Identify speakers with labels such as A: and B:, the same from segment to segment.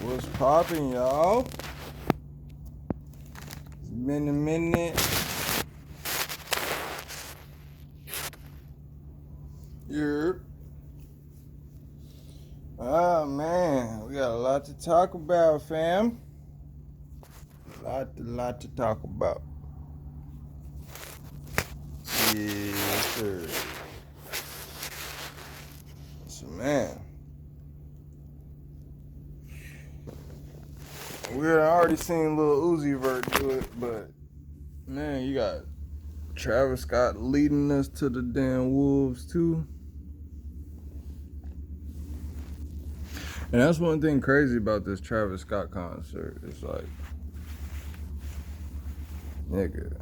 A: What's poppin', y'all? It's been a minute. Yep. Oh man, we got a lot to talk about, fam. A lot to talk about. Yes, sir. So man, we had already seen Lil Uzi Vert do it, but man, you got Travis Scott leading us to the damn wolves too. And that's one thing crazy about this Travis Scott concert. It's like, nigga,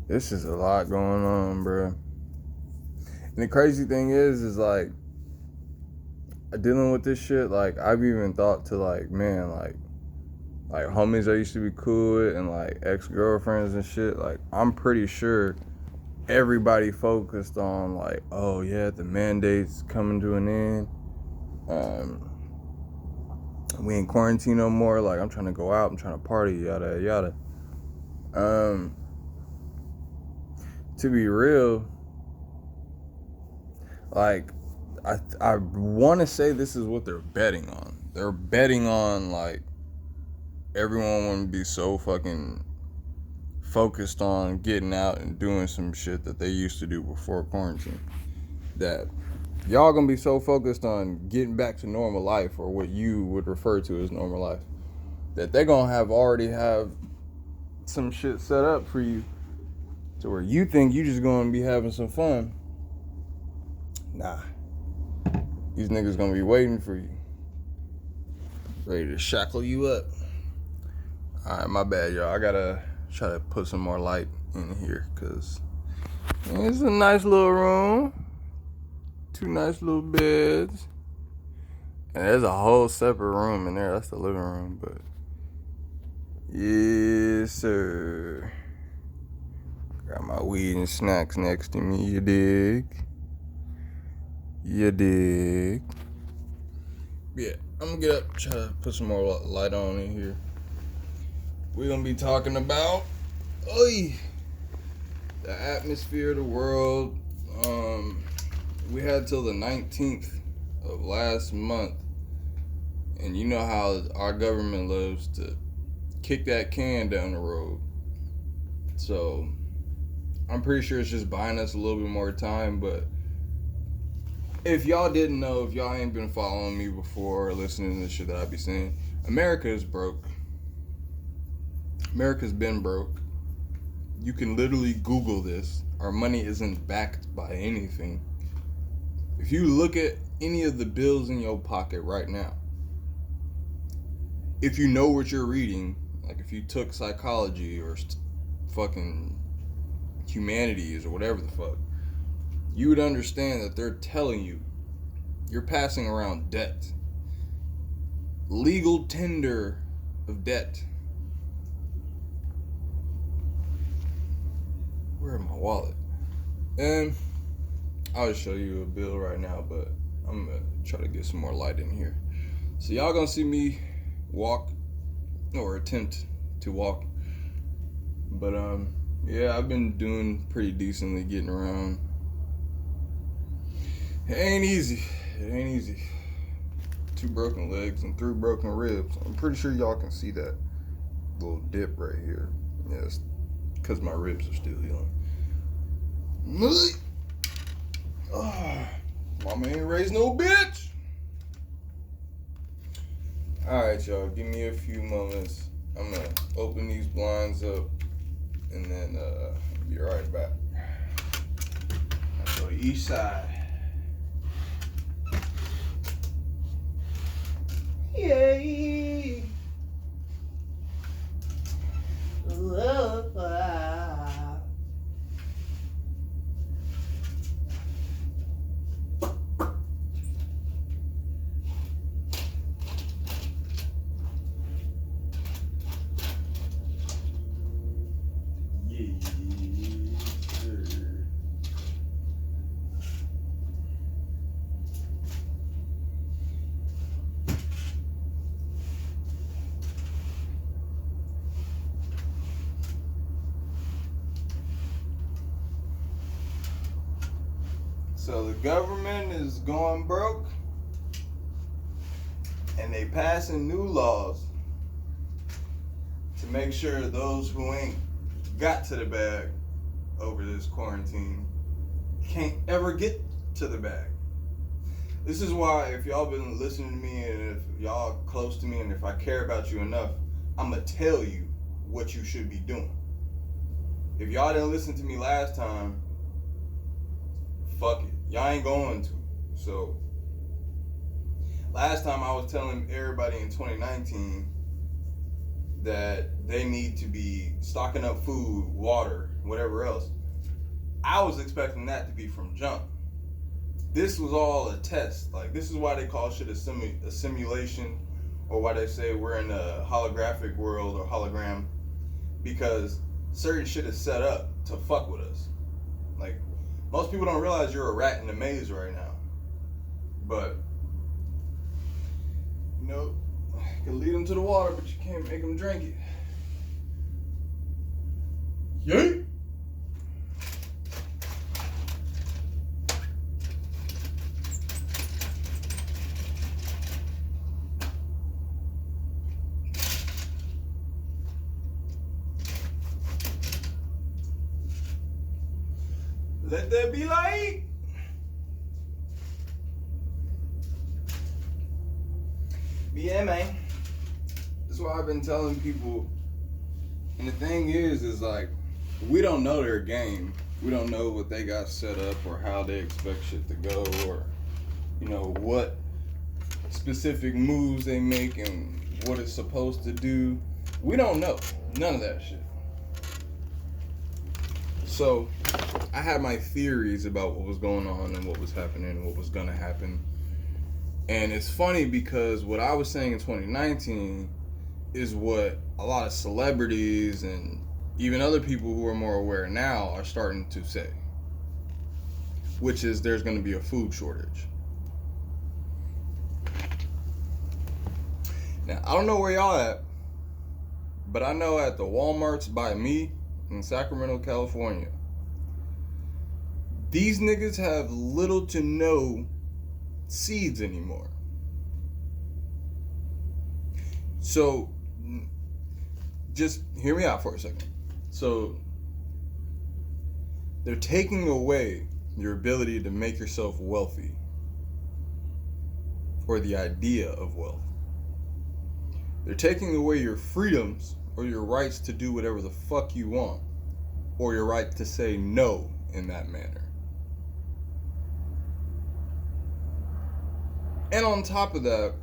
A: this is a lot going on, bro. And the crazy thing is like, dealing with this shit, like, I've even thought to, like, man, like homies I used to be cool with and, like, ex-girlfriends and shit, like, I'm pretty sure everybody focused on, like, oh, yeah, the mandate's coming to an end. We in quarantine no more. Like, I'm trying to go out. I'm trying to party, yada, yada. To be real, like, I want to say this is what they're betting on. They're betting on, like, everyone want to be so fucking focused on getting out and doing some shit that they used to do before quarantine, that y'all gonna be so focused on getting back to normal life, or what you would refer to as normal life, that they're gonna already have some shit set up for you to where you think you just gonna be having some fun. Nah. These niggas gonna be waiting for you, ready to shackle you up. Alright, my bad, y'all. I gotta try to put some more light in here, because it's a nice little room. 2 nice little beds. And there's a whole separate room in there. That's the living room, but yes, sir. Got my weed and snacks next to me, you dig? You dig? Yeah, I'm gonna get up, try to put some more light on in here. We're gonna be talking about the atmosphere of the world. We had till the 19th of last month, and you know how our government loves to kick that can down the road. So I'm pretty sure it's just buying us a little bit more time. But if y'all didn't know, if y'all ain't been following me before or listening to the shit that I be saying, America is broke. America's been broke. You can literally Google this. Our money isn't backed by anything. If you look at any of the bills in your pocket right now, if you know what you're reading, like if you took psychology or fucking humanities or whatever the fuck, you would understand that they're telling you you're passing around debt. Legal tender of debt. Where is my wallet? And I'll just show you a bill right now, but I'm gonna try to get some more light in here. So y'all gonna see me walk, or attempt to walk. But yeah, I've been doing pretty decently getting around. It ain't easy. 2 broken legs and 3 broken ribs. I'm pretty sure y'all can see that little dip right here. Yes, because my ribs are still healing. Mama ain't raised no bitch. Alright, y'all, give me a few moments. I'm gonna open these blinds up and then be right back. I'll go to each side. Yay! So the government is going broke, and they passing new laws to make sure those who ain't got to the bag over this quarantine can't ever get to the bag. This is why, if y'all been listening to me and if y'all close to me and if I care about you enough, I'm gonna tell you what you should be doing. If y'all didn't listen to me last time, fuck it. Y'all ain't going to. So, last time I was telling everybody in 2019 that they need to be stocking up food, water, whatever else. I was expecting that to be from jump. This was all a test. Like, this is why they call shit a simulation, or why they say we're in a holographic world or hologram, because certain shit is set up to fuck with us. Like, most people don't realize you're a rat in a maze right now. But, you know, you can lead them to the water, but you can't make them drink it. Yeet! Let there be light. But yeah, man. That's why I've been telling people. And the thing is like, we don't know their game. We don't know what they got set up or how they expect shit to go, or, you know, what specific moves they make and what it's supposed to do. We don't know. None of that shit. So, I had my theories about what was going on and what was happening and what was going to happen. And it's funny because what I was saying in 2019 is what a lot of celebrities and even other people who are more aware now are starting to say, which is there's going to be a food shortage. Now, I don't know where y'all at, but I know at the Walmarts by me in Sacramento, California, these niggas have little to no seeds anymore. So, just hear me out for a second. So, they're taking away your ability to make yourself wealthy, or the idea of wealth. They're taking away your freedoms or your rights to do whatever the fuck you want, or your right to say no in that manner. And on top of that,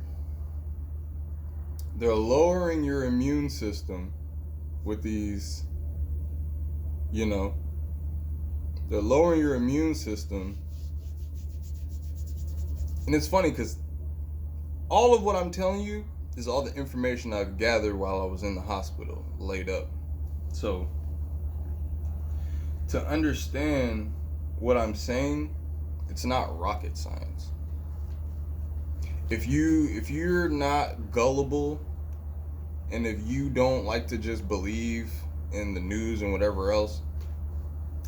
A: they're lowering your immune system with these, you know, they're lowering your immune system. And it's funny because all of what I'm telling you is all the information I've gathered while I was in the hospital, laid up. So, to understand what I'm saying, it's not rocket science. If you're not gullible, and if you don't like to just believe in the news and whatever else,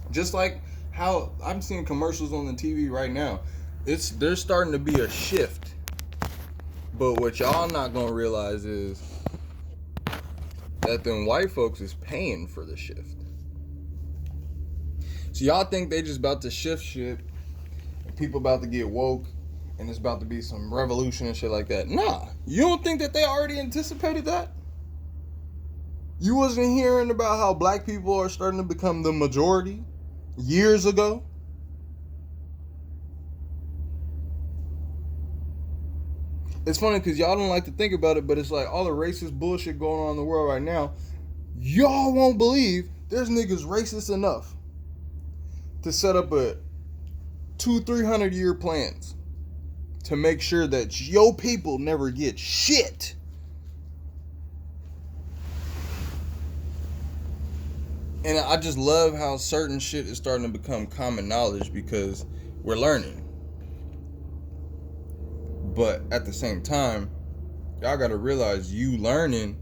A: just like how I'm seeing commercials on the TV right now, there's starting to be a shift. But what y'all not gonna realize is that them white folks is paying for the shift. So y'all think they just about to shift shit, and people about to get woke, and it's about to be some revolution and shit like that. Nah, you don't think that they already anticipated that? You wasn't hearing about how black people are starting to become the majority years ago? It's funny because y'all don't like to think about it, but it's like all the racist bullshit going on in the world right now. Y'all won't believe there's niggas racist enough to set up a 200-300 year plans to make sure that your people never get shit. And I just love how certain shit is starting to become common knowledge because we're learning. But at the same time, y'all gotta realize you learning,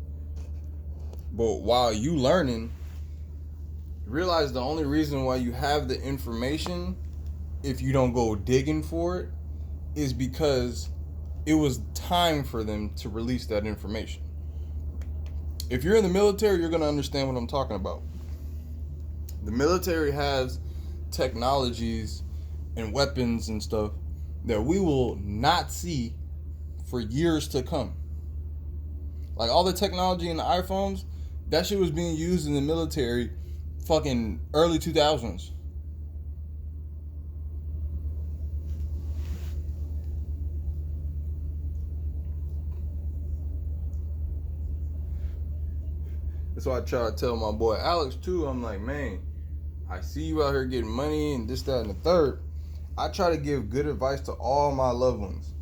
A: but while you learning, realize the only reason why you have the information if you don't go digging for it, is because it was time for them to release that information. If you're in the military, you're going to understand what I'm talking about. The military has technologies and weapons and stuff that we will not see for years to come. Like all the technology in the iPhones, that shit was being used in the military fucking early 2000s. That's why I try to tell my boy Alex too. I'm like, man, I see you out here getting money and this, that, and the third. I try to give good advice to all my loved ones.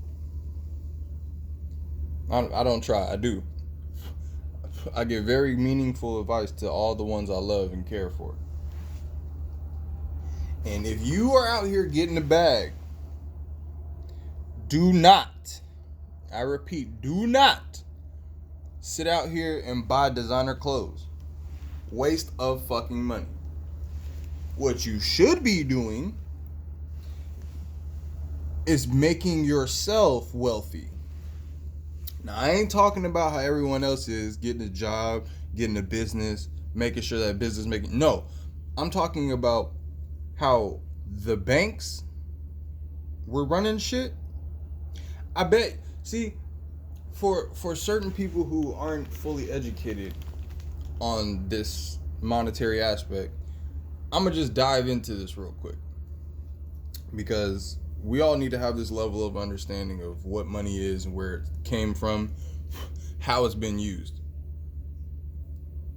A: I don't try, I do. I give very meaningful advice to all the ones I love and care for. And if you are out here getting the bag, do not, I repeat, do not sit out here and buy designer clothes. Waste of fucking money. What you should be doing is making yourself wealthy. Now, I ain't talking about how everyone else is, getting a job, getting a business, making sure that business making. No, I'm talking about how the banks were running shit. I bet, see, for certain people who aren't fully educated on this monetary aspect, I'm going to just dive into this real quick. Because we all need to have this level of understanding of what money is and where it came from, how it's been used.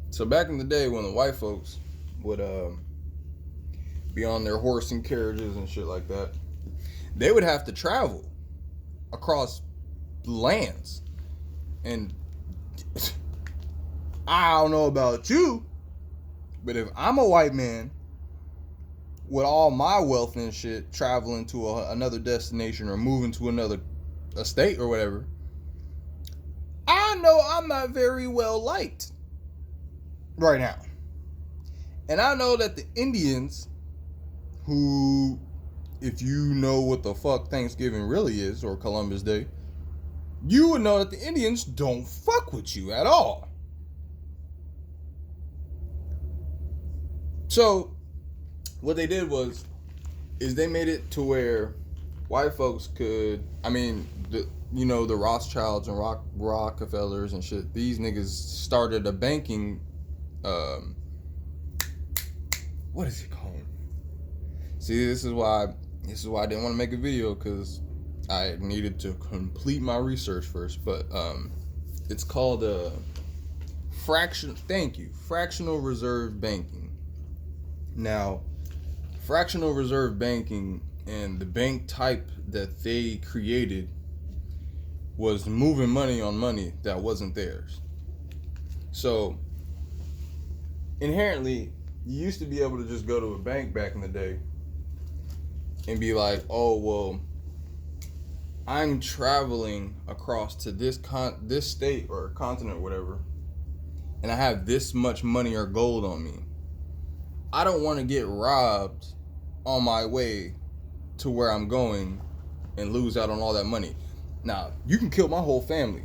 A: So back in the day when the white folks would be on their horse and carriages and shit like that, they would have to travel across lands. And I don't know about you, but if I'm a white man with all my wealth and shit, traveling to another destination or moving to another state or whatever, I know I'm not very well liked right now. And I know that the Indians, who, if you know what the fuck Thanksgiving really is, or Columbus Day, you would know that the Indians don't fuck with you at all. So what they did is they made it to where white folks could, the Rothschilds and Rockefellers and shit, these niggas started a banking, what is it called? See, this is why I didn't want to make a video, because I needed to complete my research first. But it's called fractional reserve banking. Now, fractional reserve banking and the bank type that they created was moving money on money that wasn't theirs. So inherently, you used to be able to just go to a bank back in the day and be like, oh, well, I'm traveling across to this state or continent or whatever, and I have this much money or gold on me. I don't want to get robbed on my way to where I'm going and lose out on all that money. Now, you can kill my whole family,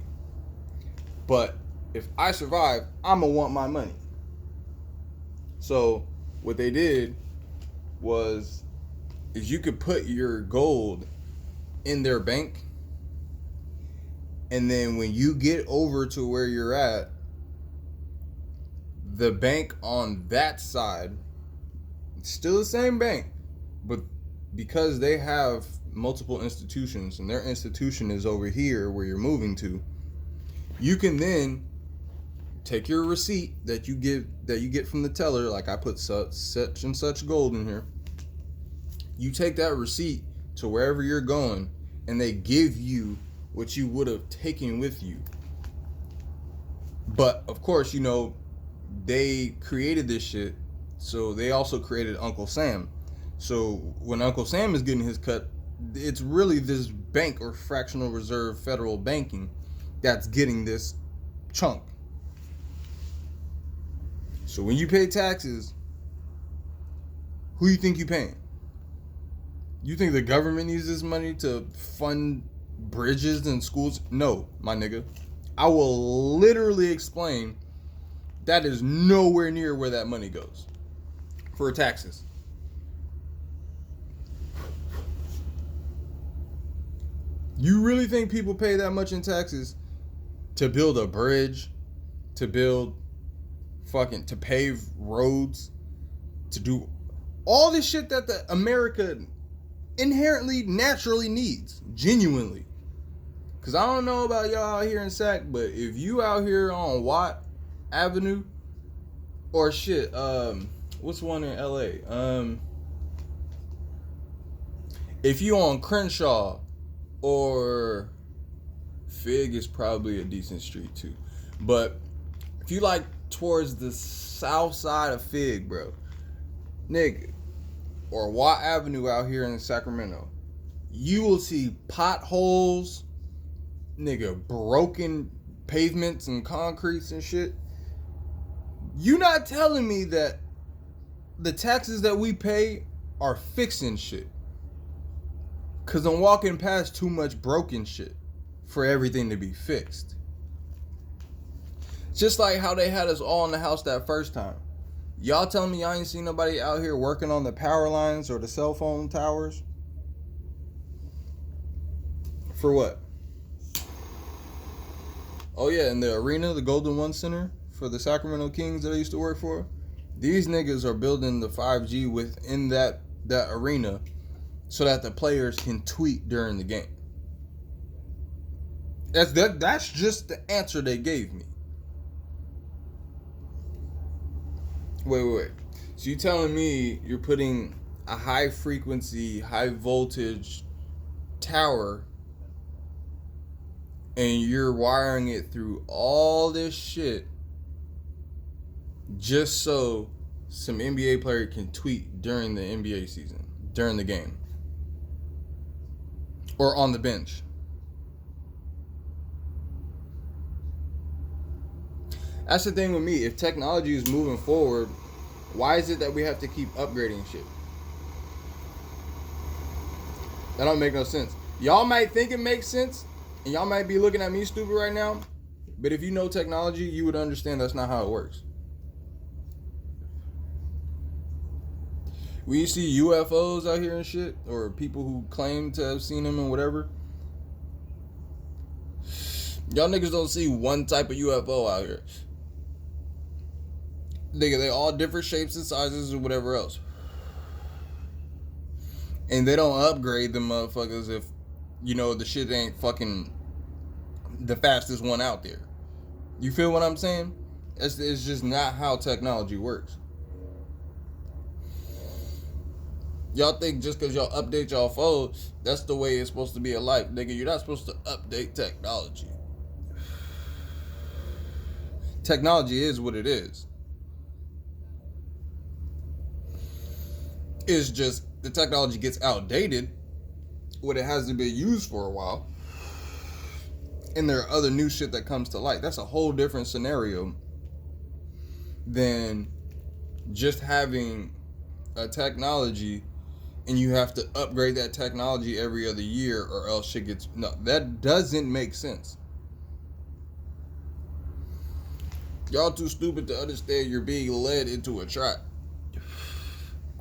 A: but if I survive, I'm going to want my money. So what they did is you could put your gold in their bank, and then when you get over to where you're at, the bank on that side, still the same bank, but because they have multiple institutions and their institution is over here where you're moving to, you can then take your receipt that you get from the teller, like I put such and such gold in here. You take that receipt to wherever you're going, and they give you what you would have taken with you. But of course, they created this shit, so they also created Uncle Sam. So when Uncle Sam is getting his cut, it's really this bank or fractional reserve federal banking that's getting this chunk. So when you pay taxes, who you think you paying? You think the government needs this money to fund bridges and schools? No, my nigga. I will literally explain that is nowhere near where that money goes for taxes. You really think people pay that much in taxes to build a bridge, to to pave roads, to do all this shit that the America inherently, naturally needs, genuinely? Because I don't know about y'all out here in Sac, but if you out here on Watt Avenue or shit, what's one in LA? If you on Crenshaw or Fig is probably a decent street too. But if you like towards the south side of Fig, bro, nigga, or Watt Avenue out here in Sacramento, you will see potholes, nigga, broken pavements and concretes and shit. You not telling me that the taxes that we pay are fixing shit? Cause I'm walking past too much broken shit for everything to be fixed. Just like how they had us all in the house that first time. Y'all telling me y'all ain't seen nobody out here working on the power lines or the cell phone towers? For what? Oh yeah, in the arena, the Golden One Center for the Sacramento Kings that I used to work for. These niggas are building the 5G within that arena so that the players can tweet during the game. That's just the answer they gave me. Wait. So you telling me you're putting a high frequency, high voltage tower and you're wiring it through all this shit just so some NBA player can tweet during the NBA season, during the game, or on the bench? That's the thing with me. If technology is moving forward, why is it that we have to keep upgrading shit? That don't make no sense. Y'all might think it makes sense, and y'all might be looking at me stupid right now, but if you know technology, you would understand that's not how it works. When you see UFOs out here and shit, or people who claim to have seen them and whatever, y'all niggas don't see one type of UFO out here. Nigga, they all different shapes and sizes and whatever else. And they don't upgrade them motherfuckers if, you know, the shit ain't fucking the fastest one out there. You feel what I'm saying? It's just not how technology works. Y'all think just because y'all update y'all phones, that's the way it's supposed to be in life. Nigga, you're not supposed to update technology. Technology is what it is. It's just the technology gets outdated when it hasn't been used for a while. And there are other new shit that comes to light. That's a whole different scenario than just having a technology and you have to upgrade that technology every other year or else shit gets... No, that doesn't make sense. Y'all too stupid to understand you're being led into a trap.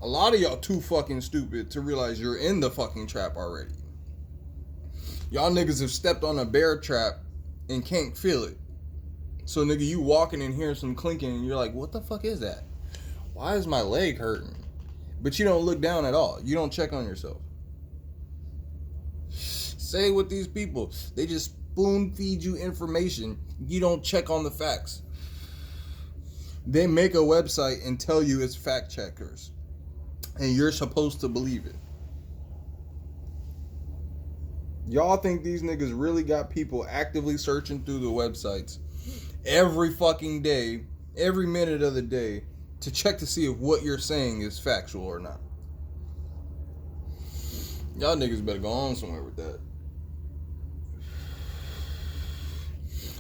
A: A lot of y'all too fucking stupid to realize you're in the fucking trap already. Y'all niggas have stepped on a bear trap and can't feel it. So nigga, you walking in here some clinking and you're like, what the fuck is that? Why is my leg hurting? But you don't look down at all. You don't check on yourself. Say with these people, they just spoon feed you information. You don't check on the facts. They make a website and tell you it's fact checkers. And you're supposed to believe it. Y'all think these niggas really got people actively searching through the websites every fucking day, every minute of the day, to check to see if what you're saying is factual or not? Y'all niggas better go on somewhere with that.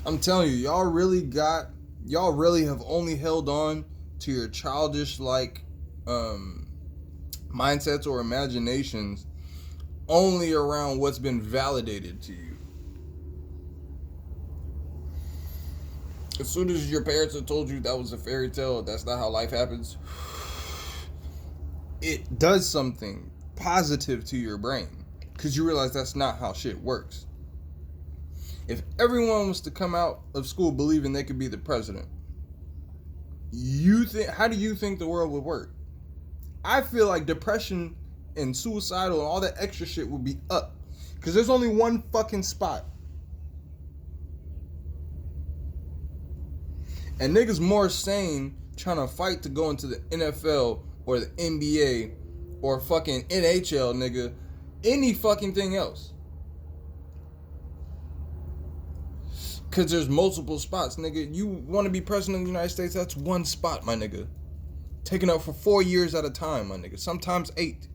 A: I'm telling you, y'all really have only held on to your childish like mindsets or imaginations only around what's been validated to you. As soon as your parents have told you that was a fairy tale, that's not how life happens, it does something positive to your brain because you realize that's not how shit works. If everyone was to come out of school believing they could be the president, how do you think the world would work? I feel like depression and suicidal and all that extra shit would be up because there's only one fucking spot. And niggas more sane trying to fight to go into the NFL or the NBA or fucking NHL, nigga, any fucking thing else. Because there's multiple spots, nigga. You want to be president of the United States, that's one spot, my nigga. Taken up for 4 years at a time, my nigga. Sometimes 8.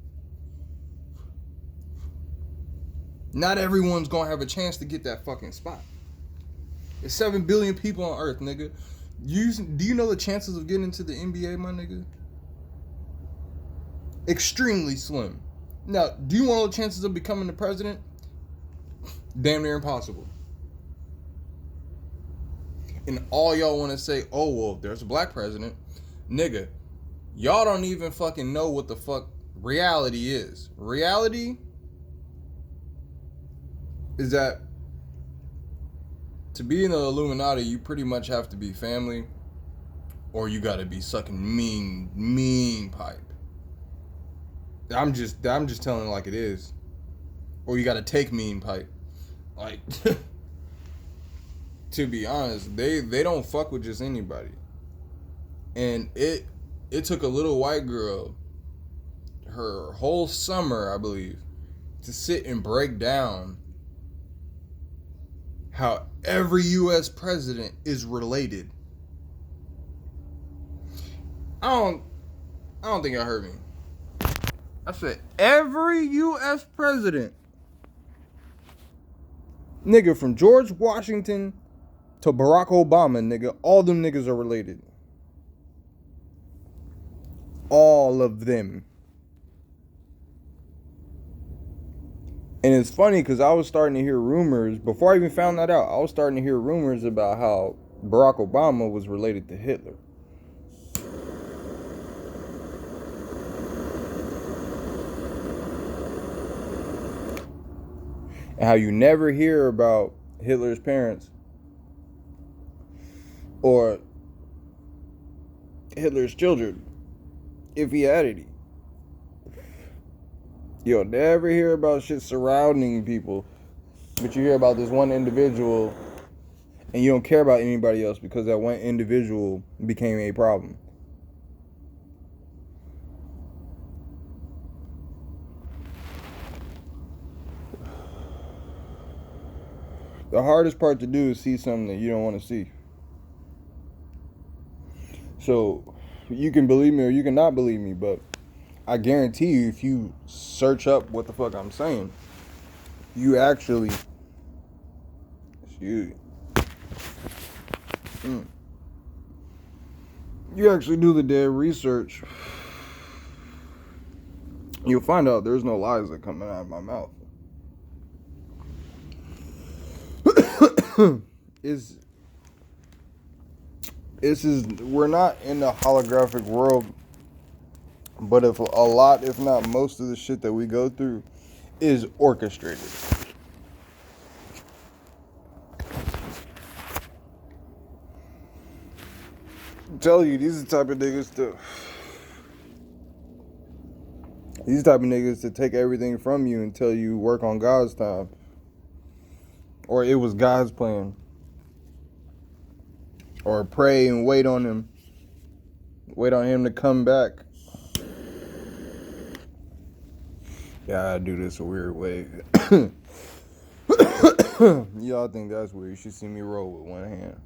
A: Not everyone's going to have a chance to get that fucking spot. There's 7 billion people on Earth, nigga. Do you know the chances of getting into the NBA, my nigga? Extremely slim. Now, do you want the chances of becoming the president? Damn near impossible. And all y'all want to say, oh, well, there's a black president. Nigga, y'all don't even fucking know what the fuck reality is. Reality is that to be in the Illuminati, you pretty much have to be family, or you gotta be sucking mean pipe. I'm just telling it like it is. Or you gotta take mean pipe. Like, to be honest, they don't fuck with just anybody. And it took a little white girl her whole summer, I believe, to sit and break down how every U.S. president is related. I don't think y'all heard me. I said every U.S. president. Nigga, from George Washington to Barack Obama, nigga, all them niggas are related. All of them. And it's funny because I was starting to hear rumors, before I even found that out, I was starting to hear rumors about how Barack Obama was related to Hitler. And how you never hear about Hitler's parents or Hitler's children, if he had any. You'll never hear about shit surrounding people, but you hear about this one individual and you don't care about anybody else because that one individual became a problem. The hardest part to do is see something that you don't want to see. So you can believe me or you can not believe me, but I guarantee you, if you search up what the fuck I'm saying, you actually, you actually do the dead research, you'll find out there's no lies that come out of my mouth. We're not in a holographic world. But if a lot, if not most of the shit that we go through is orchestrated. I'm telling you, these are the type of niggas to take everything from you and tell you work on God's time. Or it was God's plan. Or pray and wait on him. Wait on him to come back. Yeah, I do this a weird way. Y'all think that's weird. You should see me roll with one hand.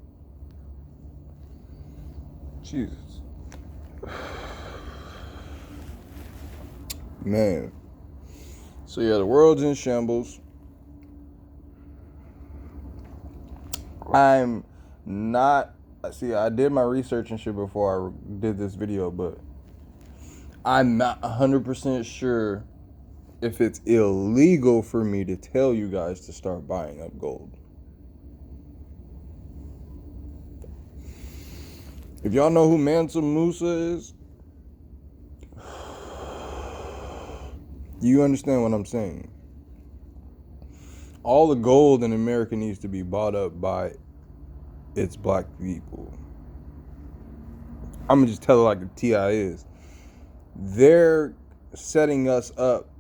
A: Jesus. Man. So yeah, the world's in shambles. I'm not... See, I did my research and shit before I did this video, but I'm not 100% sure if it's illegal for me to tell you guys to start buying up gold. If y'all know who Mansa Musa is, you understand what I'm saying. All the gold in America needs to be bought up by its black people. I'm gonna just tell it like the T.I. is. They're setting us up